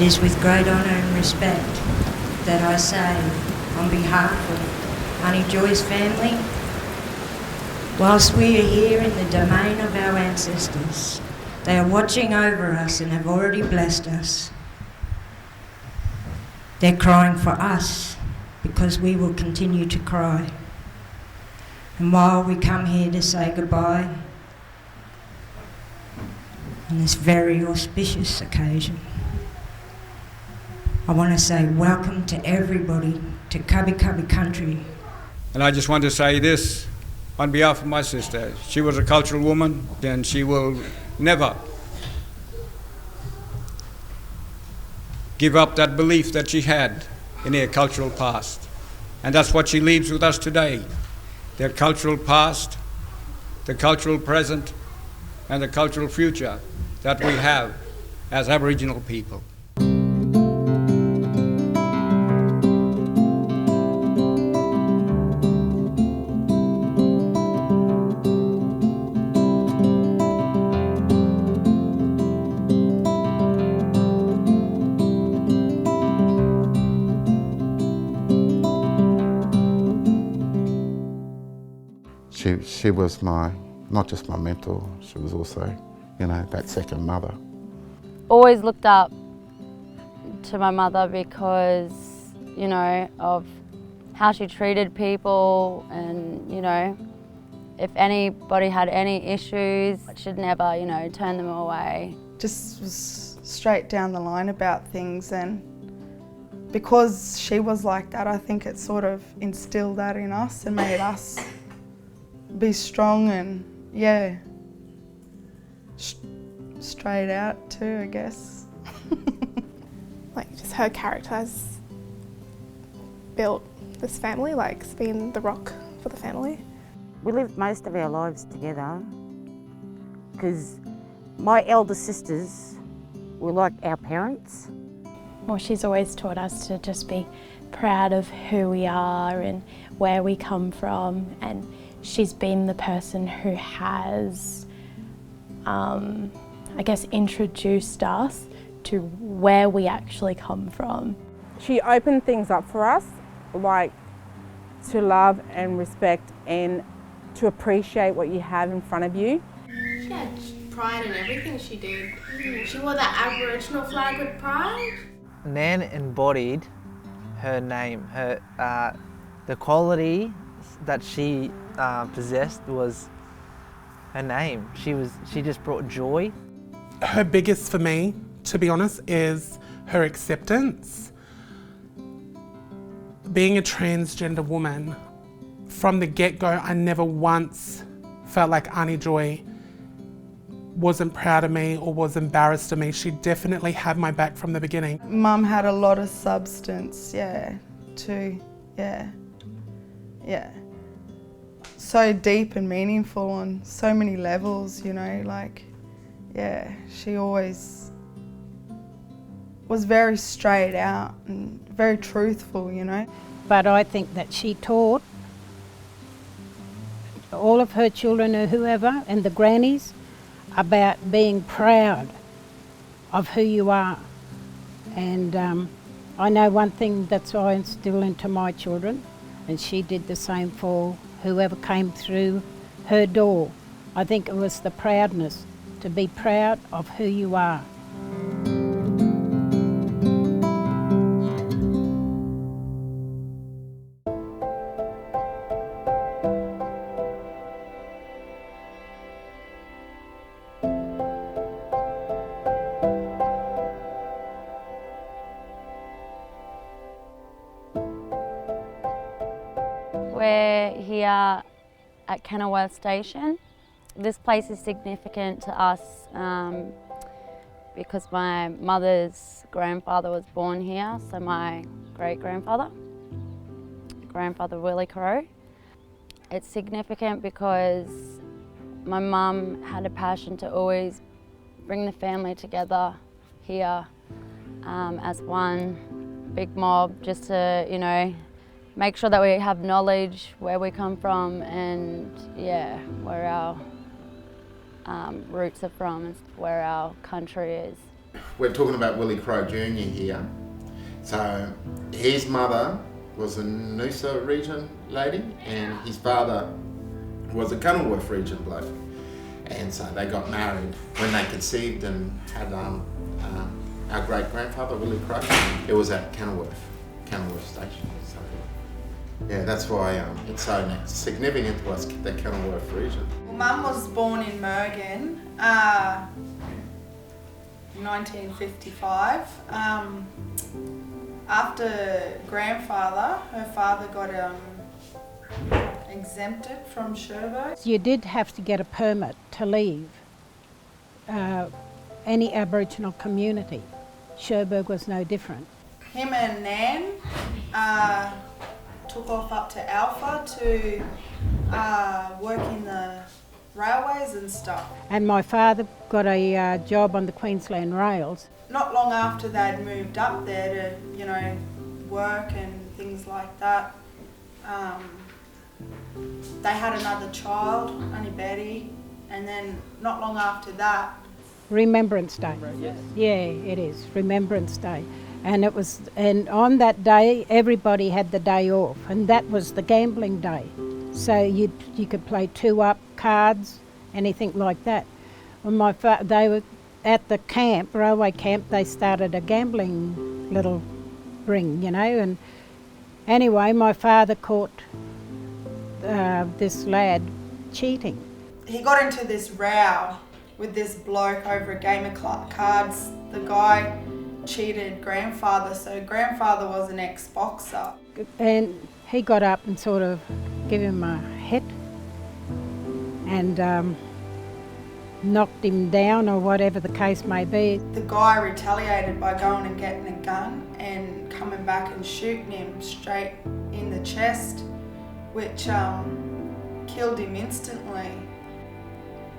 is with great honour and respect that I say, on behalf of Aunty Joy's family, whilst we are here in the domain of our ancestors, they are watching over us and have already blessed us. They're crying for us because we will continue to cry. And while we come here to say goodbye on this very auspicious occasion, I want to say welcome to everybody to Kabi Kabi country. And I just want to say this on behalf of my sister. She was a cultural woman, and she will never give up that belief that she had in her cultural past. And that's what she leaves with us today. Their cultural past, the cultural present, and the cultural future that we have as Aboriginal people. She was not just my mentor, she was also, that second mother. Always looked up to my mother because, of how she treated people and, if anybody had any issues, she'd never, turn them away. Just was straight down the line about things, and because she was like that, I think it sort of instilled that in us and made us be strong and, straight out too, I guess. Just her character has built this family, it's been the rock for the family. We lived most of our lives together because my elder sisters were like our parents. Well, she's always taught us to just be proud of who we are and where we come from, and she's been the person who has, introduced us to where we actually come from. She opened things up for us, to love and respect and to appreciate what you have in front of you. She had pride in everything she did. She wore that Aboriginal flag with pride. Nan embodied her name. The quality that she possessed was her name. She just brought joy. Her biggest for me, to be honest, is her acceptance. Being a transgender woman, from the get-go, I never once felt like Aunty Joy wasn't proud of me or was embarrassed of me. She definitely had my back from the beginning. Mum had a lot of substance, too, so deep and meaningful on so many levels, she always was very straight out and very truthful, But I think that she taught all of her children or whoever and the grannies about being proud of who you are. And I know one thing that's what I instill into my children, and she did the same for whoever came through her door. I think it was the proudness, to be proud of who you are. We're here at Kenilworth Station. This place is significant to us because my mother's grandfather was born here, so my great-grandfather, Grandfather Willie Carew. It's significant because my mum had a passion to always bring the family together here as one big mob, just to, make sure that we have knowledge where we come from and, where our roots are from and where our country is. we're talking about Willie Crowe Jr. here. So his mother was a Noosa region lady and his father was a Kenilworth region bloke. And so they got married when they conceived and had our great-grandfather, Willie Crowe. It was at Kenilworth Station. So, yeah, that's why it's so significant to us, the Kenilworth region. Well, Mum was born in Mergen, 1955. After grandfather, her father got exempted from Cherbourg. You did have to get a permit to leave any Aboriginal community. Cherbourg was no different. Him and Nan took off up to Alpha to work in the railways and stuff. And my father got a job on the Queensland Rails. Not long after they'd moved up there to, you know, work and things like that, they had another child, only Betty, and then not long after that. Remembrance Day. Yes. Yeah, it is, Remembrance Day. And it was, and on that day, everybody had the day off, and that was the gambling day. So you could play 2-up, cards, anything like that. When they were at the camp, railway camp, they started a gambling little ring, you know, and anyway, my father caught this lad cheating. He got into this row with this bloke over a game of cards. The guy cheated grandfather, so grandfather was an ex-boxer. And he got up and sort of gave him a hit and knocked him down or whatever the case may be. The guy retaliated by going and getting a gun and coming back and shooting him straight in the chest, which killed him instantly.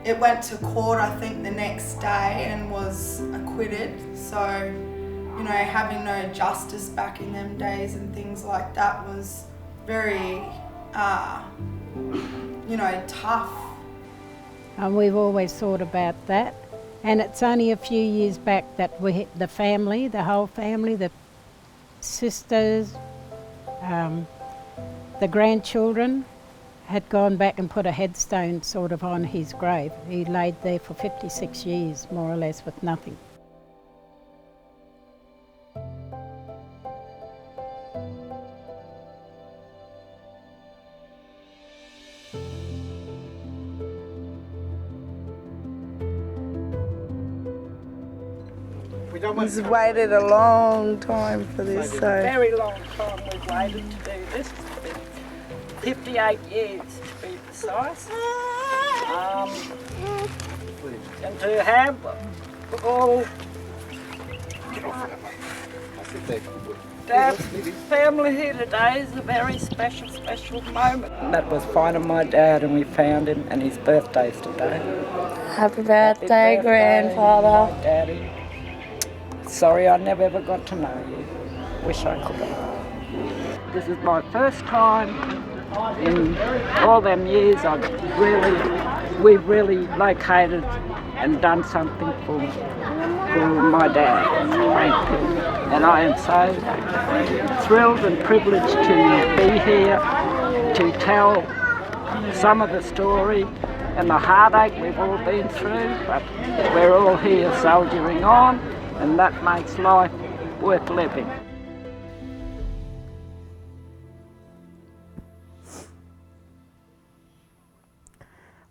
It went to court, I think, the next day and was acquitted. So, you know, having no justice back in them days and things like that was very, you know, tough. And we've always thought about that. And it's only a few years back that the family, the whole family, the sisters, the grandchildren, had gone back and put a headstone sort of on his grave. He laid there for 56 years, more or less, with nothing. We've waited a long time for this. A very long time we've waited to do this. 58 years to be precise. And to have all Dad's family here today is a very special, special moment. That was finding my dad, and we found him, and his birthday's today. Happy birthday, Grandfather. My daddy. Sorry I never ever got to know you. Wish I could have. This is my first time in all them years we've really located and done something for my dad. Thank you. And I am so thrilled and privileged to be here to tell some of the story and the heartache we've all been through, but we're all here soldiering on, and that makes life worth living.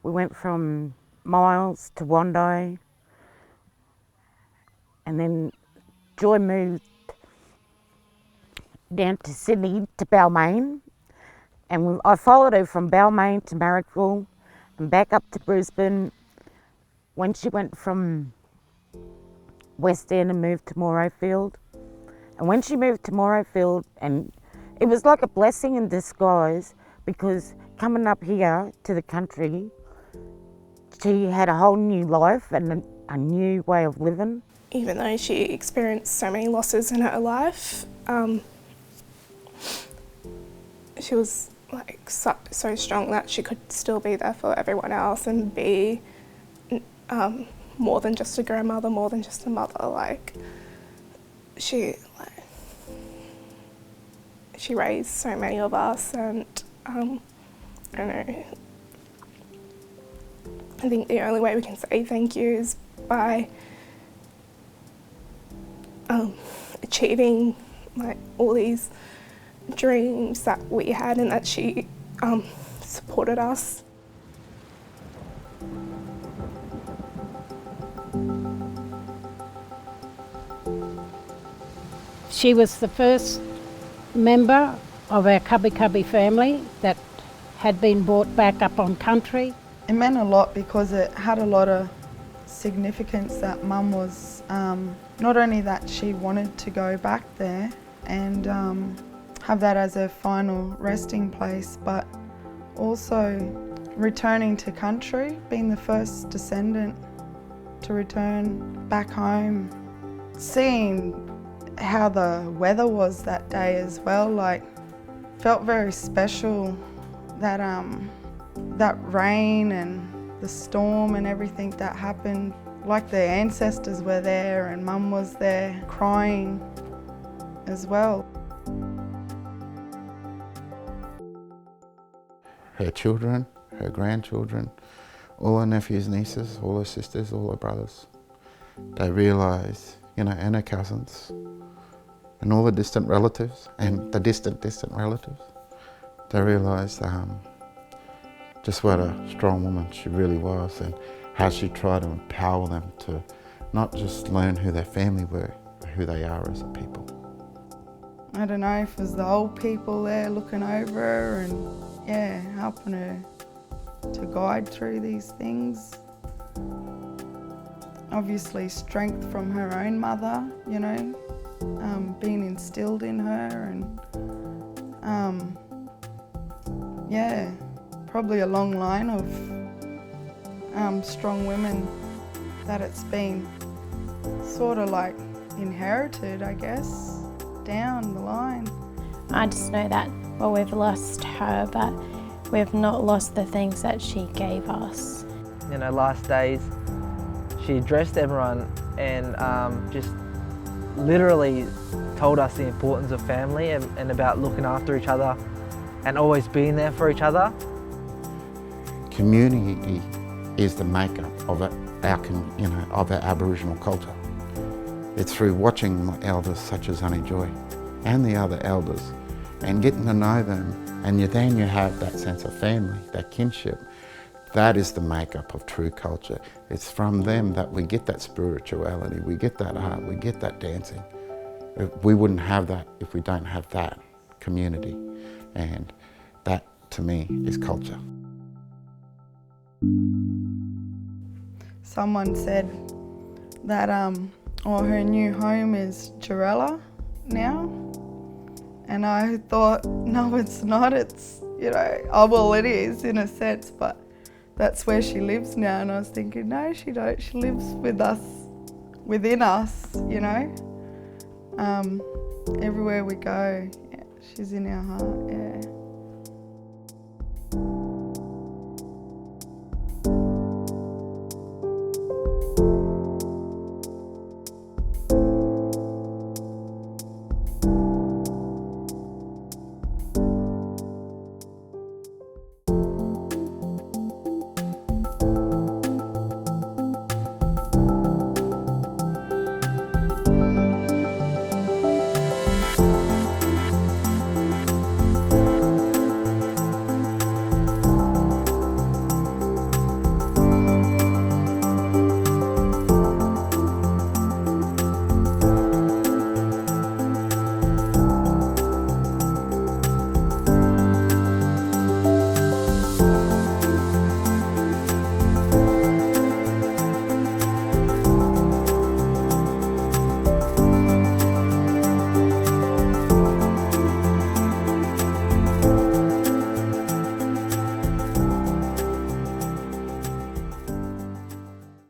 We went from Miles to Wandai, and then Joy moved down to Sydney to Balmain, and I followed her from Balmain to Marrickville and back up to Brisbane. When she went from West End and moved to Morayfield, and when she moved to Morayfield, and it was like a blessing in disguise, because coming up here to the country, she had a whole new life and a new way of living. Even though she experienced so many losses in her life, she was like so strong that she could still be there for everyone else and be more than just a grandmother, more than just a mother. She raised so many of us, and I don't know. I think the only way we can say thank you is by achieving all these dreams that we had, and that she supported us. She was the first member of our Kabi Kabi family that had been brought back up on country. It meant a lot because it had a lot of significance that Mum was, not only that she wanted to go back there and have that as her final resting place, but also returning to country, being the first descendant to return back home. Seeing how the weather was that day as well, felt very special. That rain and the storm and everything that happened, their ancestors were there and Mum was there crying as well. Her children, her grandchildren, all her nephews, nieces, all her sisters, all her brothers, they realise, and her cousins, and all the distant relatives, and the distant relatives, they realised just what a strong woman she really was, and how she tried to empower them to not just learn who their family were, but who they are as a people. I don't know if it was the old people there looking over her and helping her to guide through these things. Obviously strength from her own mother, being instilled in her, and probably a long line of strong women that it's been sort of inherited, I guess, down the line. I just know that, we've lost her, but we've not lost the things that she gave us. In her last days, she addressed everyone and just literally told us the importance of family and about looking after each other and always being there for each other. Community is the makeup of our Aboriginal culture. It's through watching my elders such as Aunty Joy and the other elders and getting to know them, and then you have that sense of family, that kinship. That is the makeup of true culture. It's from them that we get that spirituality, we get that art, we get that dancing. We wouldn't have that if we don't have that community, and that to me is culture. Someone said that her new home is Gheerulla now, and I thought, no, it's not. It's, well, it is in a sense, but that's where she lives now. And I was thinking, no, she don't. She lives with us, within us, everywhere we go, she's in our heart,